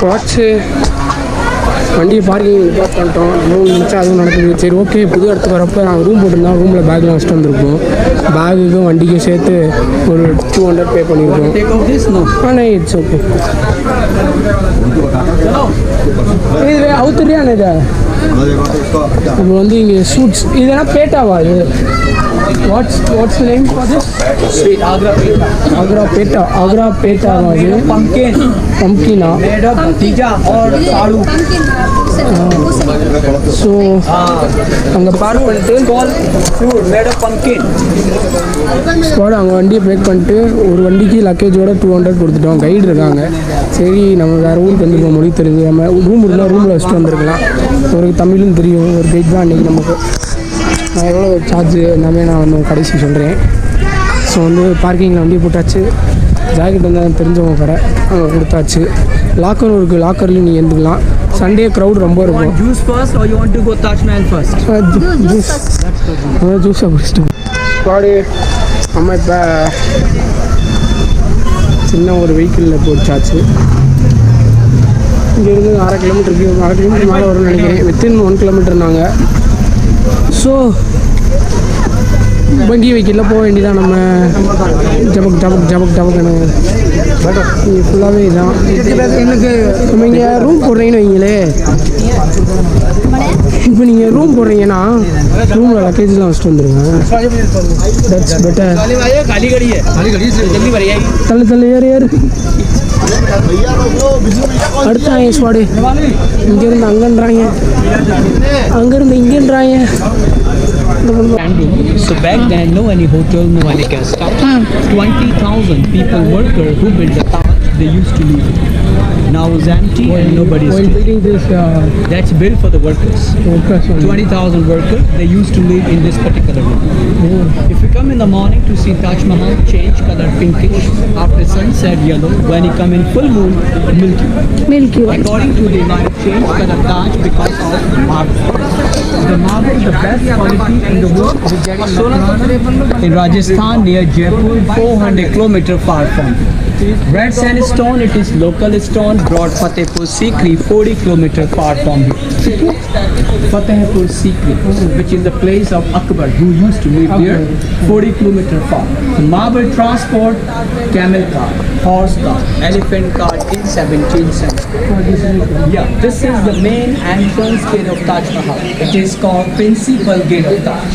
Watch வண்டியை parking park பண்ணிட்டோம். 3 நிமிஷம் அதுவும் நடக்குது. சரி ஓகே, புது இடத்துக்கு வரப்போ நாங்கள் ரூம் போட்டிருந்தோம். ரூமில் பேக்லாம் வச்சுட்டு வந்திருப்போம். பேகுக்கும் வண்டிக்கும் சேர்த்து ஒரு 200 பே பண்ணியிருக்கோம். ஆனால் இட்ஸ் ஓகே. இது அவுத்துறியா இதை இப்போ வந்து இங்கே சூட்ஸ் இதெல்லாம் பேட்டாவா இது? What's the name for this? Sweet Agra Peta. Agra Peta was it? Pumpkin. Made of bhatija or salu. So, அங்கே பார்க் பண்ணிட்டு fruit made of pumpkin. Spot அங்கே வண்டியை பேக் பண்ணிட்டு ஒரு வண்டிக்கு லக்கேஜோட 200 கொடுத்துட்டோம். கைடு இருக்காங்க. சரி நம்ம வேறு ஊருக்கு வந்துருக்கோம். மொழி தெரியுது. நம்ம ரூம் இருந்தால் ரூமில் வச்சுட்டு வந்திருக்கலாம். ஒரு தமிழும் தெரியும். ஒரு கைட் தான் அன்றைக்கி நமக்கு. நான் எவ்வளோ சார்ஜ் எல்லாமே நான் வந்து கடைசி சொல்கிறேன். ஸோ வந்து பார்க்கிங்கில் வண்டி போட்டாச்சு. ஜாக்கெட் வந்து தெரிஞ்சவங்க கடை அங்கே கொடுத்தாச்சு. லாக்கரும் இருக்குது. லாக்கர்லேயும் நீங்கள் எழுந்துக்கலாம். சண்டே க்ரௌட் ரொம்ப இருக்கும். Juice first or you want to go Taj Mahal first? ஜூஸாக குடிச்சிட்டோம். பாடி நம்ம இப்போ சின்ன ஒரு வெஹிக்கிளில் போச்சாச்சு. இங்கேருந்து 1/2 கிலோமீட்டருக்கு மேலே வரும்னு நினைக்கிறேன். வித்தின் 1 கிலோமீட்டர்னாங்க. ஸோ வண்டி வெஹிக்கிளில் போக வேண்டியதான். நம்ம ஜபக் இங்கே ஃபுல்லாகவே இதுதான். எனக்கு நம்ம இங்கே ரூம் போடுறீங்கன்னு வைங்களே. இப்போ நீங்கள் ரூம் போடுறீங்கன்னா ரூமில் லக்கேஜ்லாம் வச்சுட்டு வந்துடுங்க. That's better. தள்ளு ஏறு அடுத்தாங்க ஸ்வாடு. இங்கேருந்து அங்கன்றாங்க, அங்கேருந்து இங்கேன்றாங்க. So back then, no any hotel, no any guest house. 20,000 people worker who built the Taj, they used to live. Now it's empty and nobody is building this. That's built for the workers. 20,000 workers, they used to live in this particular room. If you come in the morning to see Taj Mahal, change color pinkish. After sunset, yellow. When you come in full moon, milky white. According to the light, change color Taj because of marble. The marble is the best quality in the world. We get it in Rajasthan near Jaipur, 400 km far from here. Red sandstone, it is local stone, brought Fatehpur Sikri, 40 km far from here. Fatehpur Sikri, which is the place of Akbar, who used to live here, 40 km far. Marble transport, camel cart, horse cart, elephant cart in 17th century. Yeah, this is the main entrance gate of Taj Mahal. It is called Principal Gate of Taj.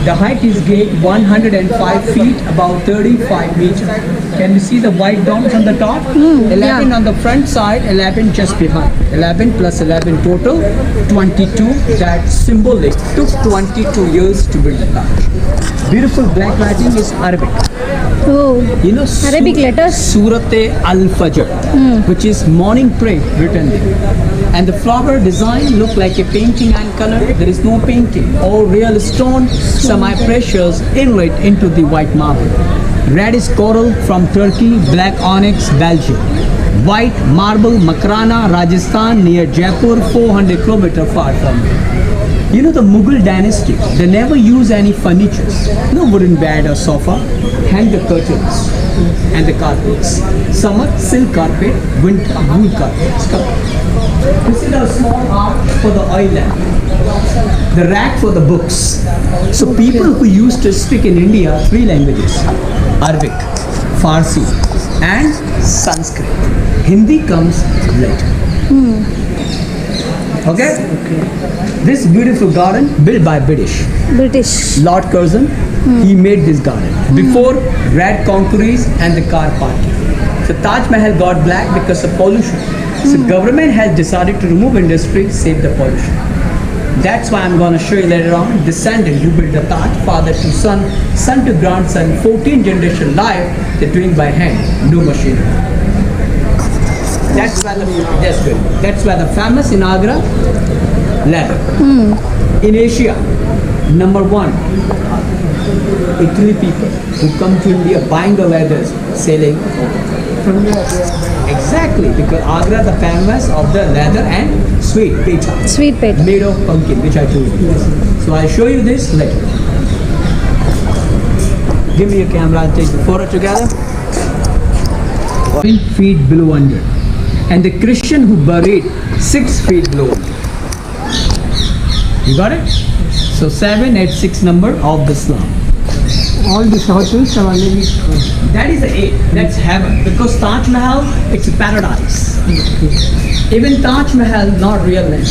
The height is gate 105 feet, about 35 meters. Can you see the white domes on the top? 11 on the front side, 11 just behind. 11 plus 11 total, 22. That symbolic took 22 years to build the Taj. Beautiful black writing is Arabic. Oh, you know Arabic letters? Surate Al-Fajr, which is morning prayer written there. And the flower design look like a painting and color. There is no painting. All real stone, semi-precious, inlaid into the white marble. Red is coral from Turkey, black onyx, Belgium. White marble, Makrana, Rajasthan, near Jaipur, 400 km far from here. You know the Mughal dynasty, they never use any furniture. No wooden bed or sofa. Hang the curtains and the carpets. Summer, silk carpet. Winter, wool carpets. This is a small ark for the oil lamp. The rack for the books. So people who used to speak in India 3 languages. Arabic, Farsi and Sanskrit. Hindi comes later. Okay? This beautiful garden built by British. Lord Curzon, he made this garden. Before, red concrete and the car parking. So Taj Mahal got black because of pollution. So government has decided to remove industry, save the pollution. That's why I'm going to show you later on. Descendant who built the Taj, father to son, son to grandson, 14 generation life, they're doing by hand, no machinery. That's why the famous in Agra leather. In Asia, number 1, Italy people who come to India buying the leathers, selling from here. Exactly, because Agra the famous of the leather and sweet peta. Made of pumpkin, which I told you. So I'll show you this later. Give me your camera, I'll take the photo together. 3 feet below under. and the Christian who buried 6 feet below. You got it? So 7 at 6 number of the Islam. All these hotels have already. That is the 8. That's heaven. Because Taj Mahal, it's a paradise. Even Taj Mahal, not real name.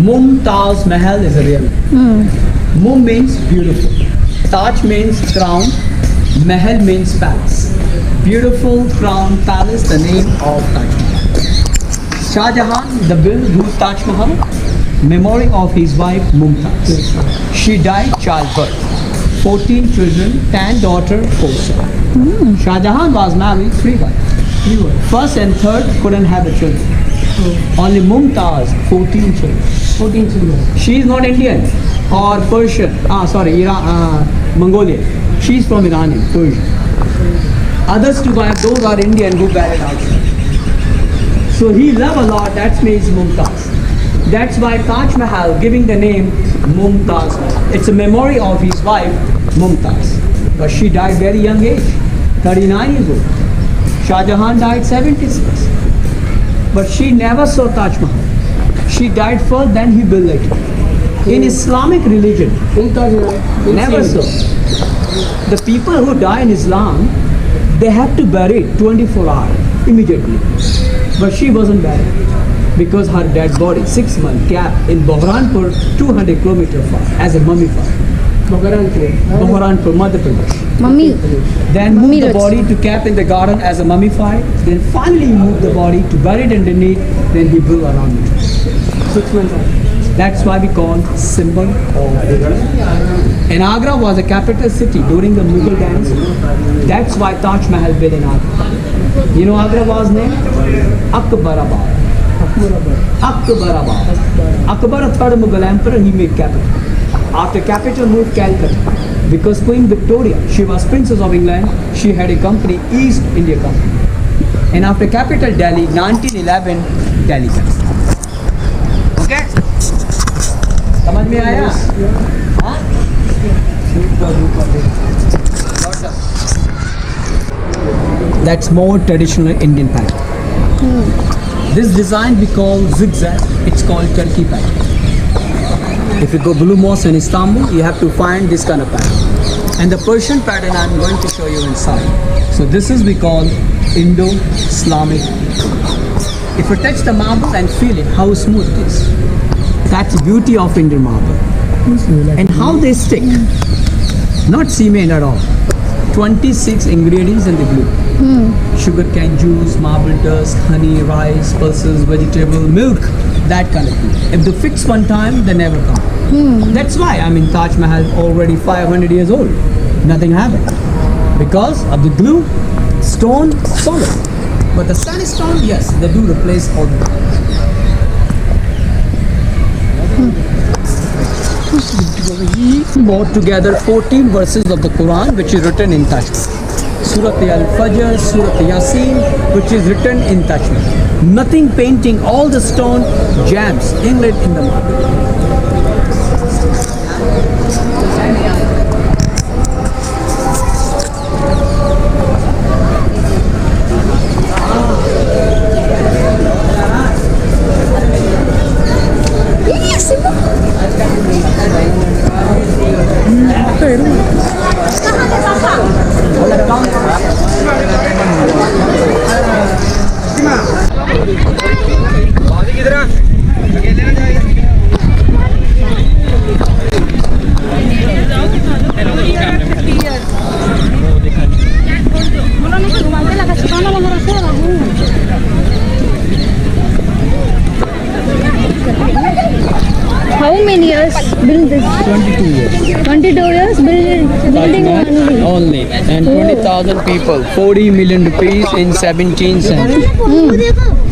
Mumtaz Mahal is a real name. Mum means beautiful. Taj means crown. Mahal means palace. Beautiful crown palace, the name of Taj Mahal. Shah Jahan, the built Taj Mahal, memory of his wife Mumtaz. She died childbirth. 14 children, 10 daughter, 4 son. Shah Jahan was married 3 wives. First and third couldn't have the children. Only Mumtaz, 14 children. 14 children. She is not Indian or Persian. Mongolian. She is from Iranian, Persian. Others two wives, those are Indian who married out. So he loved a lot, that means Mumtaz. That's why Taj Mahal giving the name Mumtaz. It's a memory of his wife Mumtaz. But she died very young age, 39 years old. Shah Jahan died 76. But she never saw Taj Mahal. She died first, then he built it. In Islamic religion, never saw. The people who die in Islam, they have to bury it 24 hours immediately. But she wasn't buried because her dead body, 6 months, kept in Bahranpur, 200 kilometers far, as a mummified. Bahranpur, Madhya Pradesh. Mummy. Then moved Mummy the looks- body to kept in the garden as a mummified. Then finally he moved the body to bury it underneath. Then he built around it. 6 months. That's why we call symbol of. And Agra was a capital city during the Mughal dynasty. That's why Taj Mahal built in Agra. You know Agra was named Akbarabad. Akbarabad. Akbar, a third Mughal emperor, he made capital. After capital moved Calcutta. Because Queen Victoria, she was Princess of England, she had a company, East India Company. And after capital Delhi, 1911, Delhi came. Okay? समझ में आया? हाँ? That's more traditional Indian pattern. This design we call zigzag. It's called Turkey pattern. If you go Blue Mosque in Istanbul, you have to find this kind of pattern. And the Persian pattern I'm going to show you inside. So this is we call Indo-Islamic. If you touch the marble and feel it, how smooth it is. That's the beauty of Indian marble. And how they stick. Not cement at all. 26 ingredients in the glue. Sugar cane juice, marble dust, honey, rice, pulses, vegetable, milk, that kind of glue. If they fix one time, they never come. That's why Taj Mahal already 500 years old. Nothing happened. Because of the glue, stone, solid. But the sandstone, yes, they do replace all the time. He brought together 14 verses of the Quran which is written in Taj Mahal. Surat Al-Fajr, Surat Yasin, which is written in Taj Mahal. Nothing painting, all the stone gems inlaid in the marble. How many years build this? 22 years. 22 years building only. Only. And 20,000 people. 40 million rupees in 17 cents.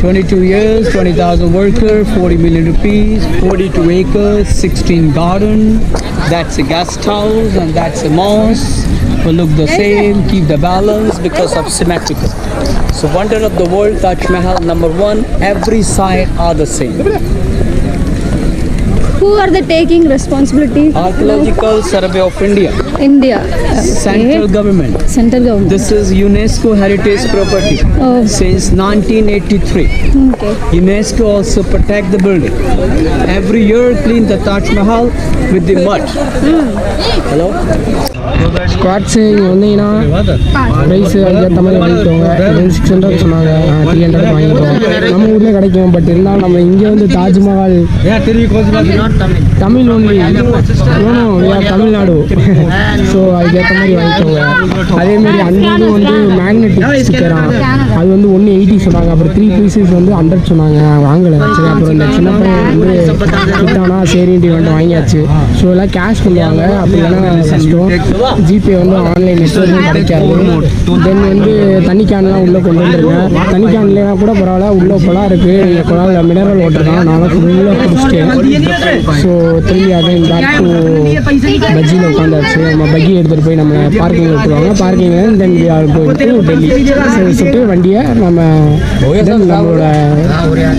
22 years, 20,000 workers, 40 million rupees, 42 acres, 16 garden. That's a guest house and that's a mosque. Will look the same, keep the balance because of symmetrical. So wonder of the world, Taj Mahal, number one, every side are the same. Who are they taking responsibility? Archaeological Survey of India, India. central government. Central government. This is UNESCO heritage property Oh. since 1983. Okay. UNESCO also protect the building. Every year clean the Taj Mahal with the mud. Hello? Squats இங்கே வந்தீங்கன்னா price அதுக்கேற்ற மாதிரி வாங்கிக்கோங்க இது 600 சொன்னாங்க 300 வாங்கிக்கோங்க நம்ம ஊர்லேயே கிடைக்கும் பட் இருந்தாலும் நம்ம இங்கே வந்து தாஜ்மஹால் தமிழ் ஒன்லி தமிழ்நாடு ஸோ அதுக்கேற்ற மாதிரி வாங்கிக்கோங்க அதேமாரி அந்த இது வந்து மேக்னெட்டிக் ஸ்டிக்கராக அது வந்து 180 சொன்னாங்க அப்புறம் 3 பீசஸ் வந்து 100 சொன்னாங்க வாங்கலை சரி அப்புறம் இந்த சின்ன பையன் வந்து விட்டானா சரின்ட்டு வந்து வாங்கியாச்சு ஸோ எல்லாம் கேஷ் பண்ணுவாங்க அப்படி இல்லைன்னா கஷ்டம் ஜிபே வந்து ஆன்லைன் நெட்ஒர்க்கும் கிடைக்காது தென் வந்து தண்ணி கேன்லாம் உள்ளே கொண்டு வந்துருங்க தண்ணி கேன்லேனா கூட பரவாயில்ல உள்ளே குழா இருக்குது நீங்கள் குழாவில் மினரல் வாட்டர் தான் நான் ஃபுல்லாக குடிச்சிட்டேன் ஸோ திரும்பி அகைன் பேக் டு பஜ்ஜியில் உட்காந்தாச்சு நம்ம பக்கி எடுத்துகிட்டு போய் நம்ம பார்க்கிங் விட்டுருவாங்க பார்க்கிங்கில் then we are going to Delhi சுட்டு வண்டியை நம்ம then நம்மளோட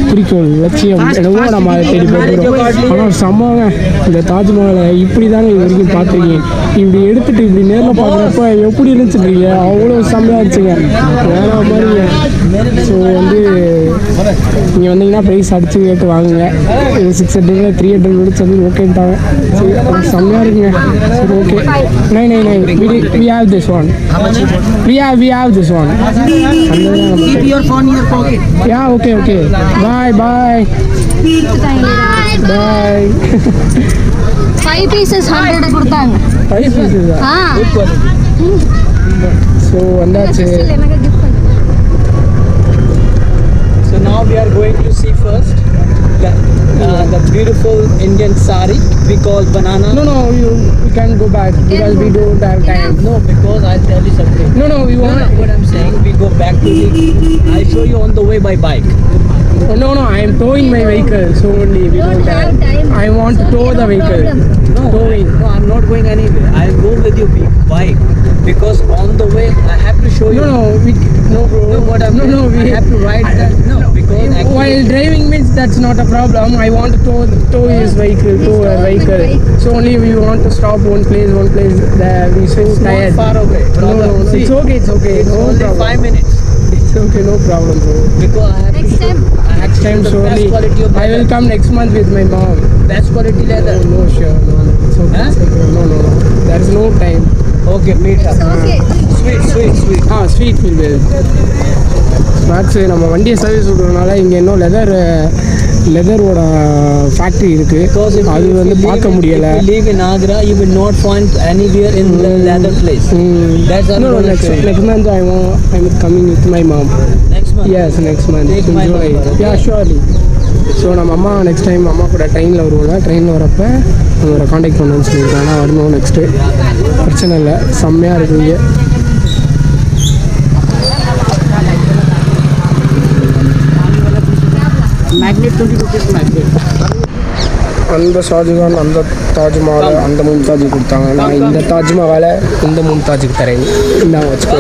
குறிக்கோள் லட்சியம் என்னவோ நம்ம அதை தேடி போகிறோம் ஆனால் செம்மங்க இந்த தாஜ்மஹாலை இப்படி தானே இது வரைக்கும் பார்த்துருக்கீங்க இப்படி எடுத்துகிட்டு இப்படி நேரில் பார்க்குறப்ப எப்படி இருந்துச்சுன்றீங்க அவ்வளோ செம்மையாக இருந்துச்சுங்க வேற மாதிரிங்க ஸோ வந்து நீங்கள் வந்தீங்கன்னா ப்ரைஸ் அடித்து கேட்டு வாங்குங்க இது 600 300 சொல்லி ஓகேன்ட்டாங்க சரி செம்மையாக இருக்குங்க சரி okay nine we have this one we have this one yeah okay bye bye 5 pieces 100 கொடுத்தாங்க 5 பீஸஸ் ஸோ வந்தாச்சு எனக்கு gift பண்ணு So now we are going to see first the beautiful Indian sari we call banana. No, you can go back because we don't have time. No, because I'll tell you something. No, we No, want. what I'm saying, we go back to the. I'll show you on the way by bike. No, I am towing my vehicle. So only we Don't don't have have. time. I want to tow the No vehicle. problem. No, Towing. no, I'm not going anywhere. I'll go with you bike because on the way I have to show you. No, bro. No, what I'm No, I have to ride that. No, because actually, While driving means that's not a problem. I want to tow his vehicle, tow a vehicle. So only we want to stop one place. There we so it's tired. not far away. No, Brother. See, it's okay. It's No only problem. 5 minutes It's okay, no problem, bro. because I have Next to show, time. I have Next to time show the surely best quality of I will leather. come next month with my mom. Best quality leather. No, sure. No. It's okay. Huh? It's okay. No. There is no time. Okay, meet up. Okay. Sweet. Sweet feel snacks நம்ம வண்டியை service விட்றதுனால இங்கே இன்னும் லெதரோட factory இருக்குது Because if அது you வந்து live பார்க்க முடியலை If you live in Agra, you will not find anywhere in the leather place. That's our next month I'm coming with my mom. Next month. Yes, next month. Take my July. number, okay? Yeah, surely. So நம்ம அம்மா next time அம்மா கூட ட்ரெயினில் வருவோம்ல ட்ரெயினில் வரப்போ அவரை contact பண்ணணும்னு சொல்லியிருக்காங்க வரணும் நெக்ஸ்ட்டு பிரச்சனை இல்லை செம்மையாக இருக்குங்க Magnet 20 rupees magnet. அந்த ஷாஜகான் அந்த தாஜ்மஹாலை அந்த மும்தாஜ் கொடுத்தாங்க நான் இந்த தாஜ்மஹாலை இந்த மும்தாஜுக்கு தரேன் நான் வச்சுக்கோ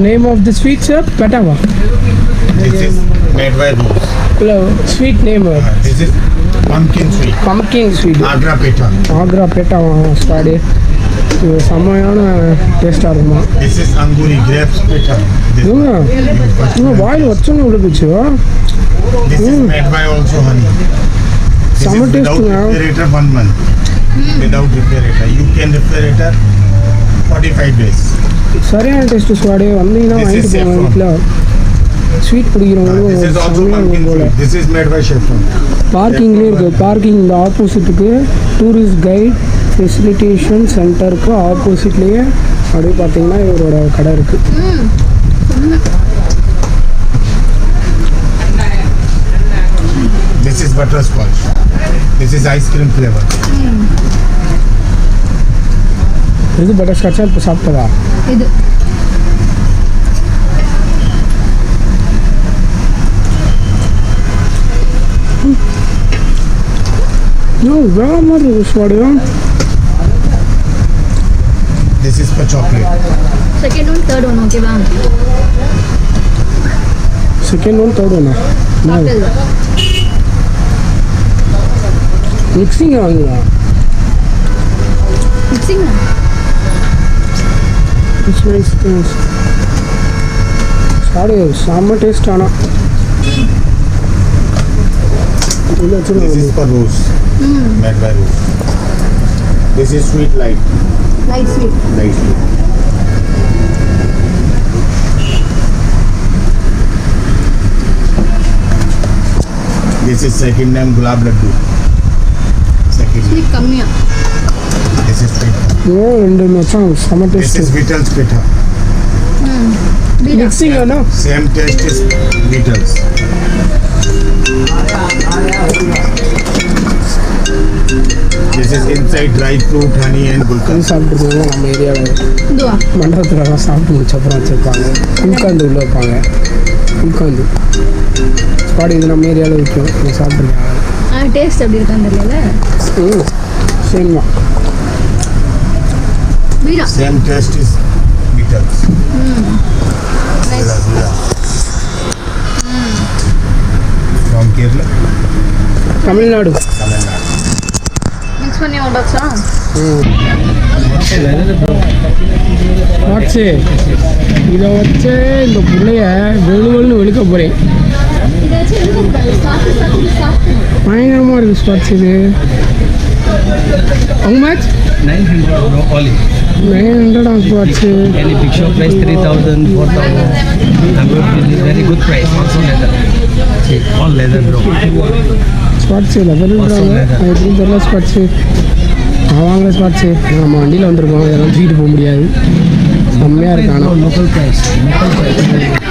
name of the sweet sir பெட்டாவா This is made by Rose. இல்லை sweet name This is pumpkin sweet. Pumpkin sweet Agra peta. Agra பெட்டாவா ஸ்வாடு இது செம்மையான டேஸ்ட்டாக இருக்குமா This is anguri grapes peta. This, இன்னும் வாயில் வச்சோன்னு விழுந்துச்சு this is made by also honey. This Summer is without taste now. refrigerator 1 month. Without refrigerator. You can refrigerator 45 days. சரியான டேஸ்ட்டு ஸ்வாடு வந்தீங்கன்னா This is வாங்கிட்டு போங்க saffron. வீட்டில் sweet This is பிடிக்கிறவங்களும் also செம்மையாக pumpkin இருக்கும் போல் sweet. This is made by saffron. பார்க்கிங்லேயே இருக்குது parking இந்த ஆப்போசிட்டுக்கு tourist guide facilitation சென்டருக்கு ஆப்போசிட்லேயே அப்படியே பார்த்தீங்கன்னா இவரோட கடை இருக்குது This is butterscotch. This is ice cream flavor. இது பட்டர் ஸ்காட்சா இப்போ சாப்பிட்டதா இது வேற மாதிரி sword This is for chocolate. Second one third one ஓகேவா செகண்ட் ஒன் தேர்ட் ஒன்னா சாப்பிட்டது மிக்சிங் வாங்குவான். மிக்சிங் சாடு செம்ம டேஸ்ட். ஆனால் This is for rose. Made by rose. This is sweet light. Light sweet. Light sweet. This is second name Gulab Laddu. Second. Sweet கம்மியா. This is sweet. ரெண்டு மச்சான் செம்ம This taste. is Beatles Pitha. Beeda. Mixing வேணா Same taste is Beatles. This is inside dry fruit, honey and அது gulkand. சாப்பிட்ருக்கோம். நம்ம ஏரியாவில் இதுவா? மண்டபத்துலலாம் சாப்பிட்டு முடிச்ச அப்புறம் வச்சுருப்பாங்க. உள்காந்து உள்ளே வைப்பாங்க. உள்காந்து ஸ்பாட் இது நம்ம ஏரியாவில் விற்கும். நீங்கள் சாப்பிட்ருக்காங்க. டேஸ்ட் எப்படி இருக்கான்னு தெரியல. சேம் தான். பீடா. Same taste is Beatles. Zira, zira. From Kerala, Tamil Nadu. Tamil Nadu. Mix பண்ணி உண்டாச்சா? வாட்ஸு இதை வச்சு இந்த பிள்ளைய வெளுவல்னு வெளுக்க போகிறேன். இதை வச்சு சாப்பிட்டு சாப்பிட்டு பயங்கரமாக இருக்குது ஸ்பாட்ஸ் இது. How much? 900 bro, all in. 900 on spots. Any big shop price 3,000, 4,000. I'm going to give very good price. Also leather. See, all leather bro. Spots லெவலுன்றாங்க. அது எப்படின்னு தெரியல ஸ்பாட்ஸு. வாங்க ஸ்பாட்ஸு. நம்ம வண்டியில் வந்திருக்கோம். இதெல்லாம் தூக்கிட்டு போக முடியாது. செம்மையாக இருக்கு. ஆனால் Local price. Local price.